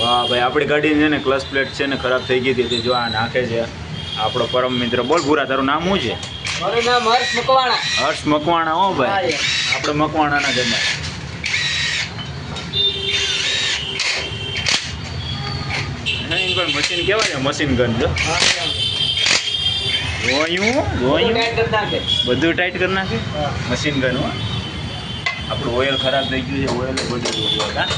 હા ભાઈ, આપણી ગાડીની છે ને ક્લચ પ્લેટ છે ને ખરાબ થઈ ગઈ હતી, જો આ નાખે છે આપણો પરમ મિત્ર. બોલ ભૂરા, તારું નામ શું છે? મારું નામ હર્ષ મકવાણા. હર્ષ મકવાણા. હો ભાઈ, આપણે મકવાણાના જમાય. પણ મશીન કેવાય ને, મશીન ગન. જો બધું ટાઈટ કરી નાખે મશીન ગન. હો, આપણું ઓઇલ ખરાબ થઈ ગયું છે, ઓઇલ બધું હા.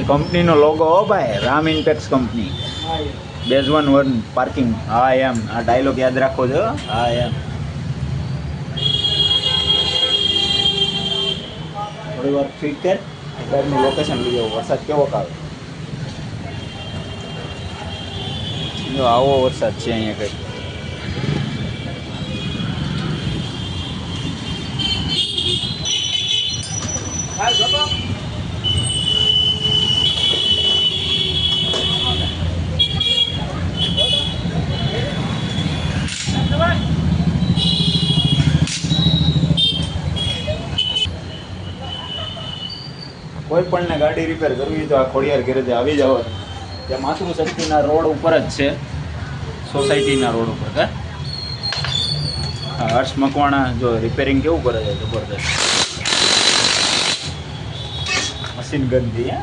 કંપનીનો લોગો. હો ભાઈ, રામ ઇન્પેક્સ કંપની, બેઝવન વન પાર્કિંગ. હા એમ, આ ડાયલોગ યાદ રાખો છો. હા એમ. થોડી વાર ફિટ કર, ગાડીનું લોકેશન લઈ જાઓ. વરસાદ કેવો આવે જો, આવો વરસાદ છે અહીંયા કંઈક. કોઈ પણ ને ગાડી રિપેર કરવી તો આ ખોડિયાર ગેરેજે આવી જાવ. ત્યાં માતૃશક્તિના રોડ ઉપર જ છે, સોસાયટીના રોડ ઉપર. હા, હર્ષ મકવાણા જો રિપેરિંગ કેવું કરે છે, જબરદસ્ત મશીન ગનથી.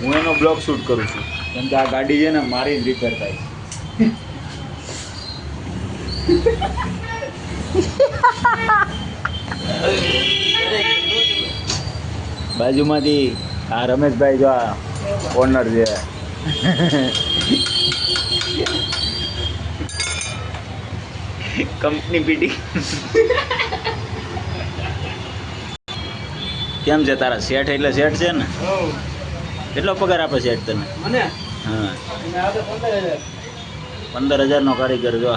હું એનો બ્લોગ શૂટ કરું છું, કેમ કે આ ગાડી છે ને મારી જ રિપેર થાય. બાજુમાંથી આ રમેશભાઈ જો આ ઓનર છે. Company PT. કેમ છે તારા શેઠ? એટલે શેઠ છે ને. કેટલો પગાર આપે શેઠ તને? હા, 15,000 નો કારીગર. જો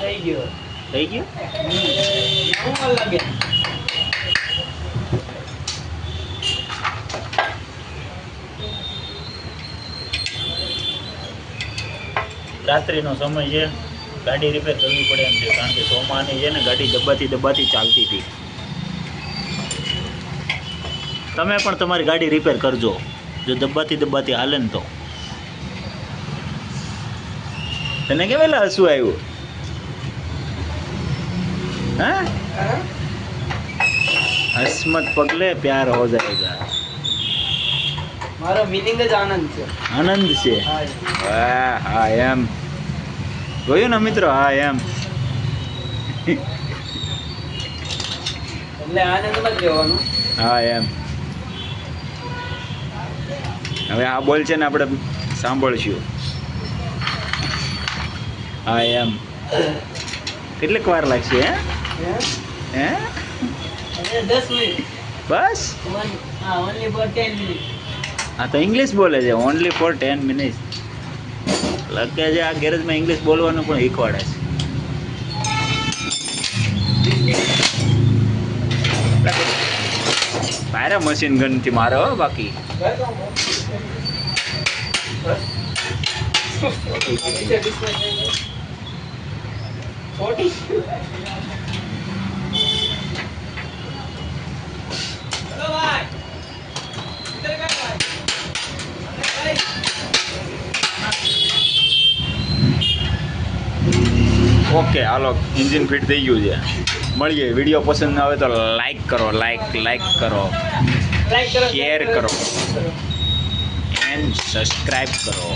થઈ ગયો. રાત્રિનો સમય છે, ગાડી રિપેર કરવી પડે એમ છે, કારણ કે સોમાની છે ને ગાડી દબાતી ચાલતી હતી. તમે પણ તમારી ગાડી રિપેર કરજો, જો દબાતી હાલે ને તો. તને કેવેલા હસવું આવ્યું? હા, હસમત પગલે પ્યાર હો જાયેગા. મારો મીનિંગ જ આનંદ છે. આનંદ છે. હા એમ જોયું ને મિત્રો. હા એમ, એટલે આનંદમાં જ રહેવાનું. હા એમ. હવે આ બોલ છે ને આપણે સાંભળશું. હા એમ. કેટલીક વાર લાગશે? હે 10 મિનિટ બસ. Only for 10 minute. હા તો ઇંગ્લિશ બોલે છે, ઓનલી ફોર 10 મિનિટ. લાગે છે આ ગેરેજમાં ઇંગ્લિશ બોલવાનું પણ શીખવાડે છે. મારે મશીન ગનથી મારે. હો બાકી ઓકે, હાલો, એન્જિન ફિટ થઈ ગયું છે. મળીએ. વિડીયો પસંદ ના આવે તો લાઈક કરો, લાઈક કરો, શેર કરો એન્ડ સબસ્ક્રાઈબ કરો.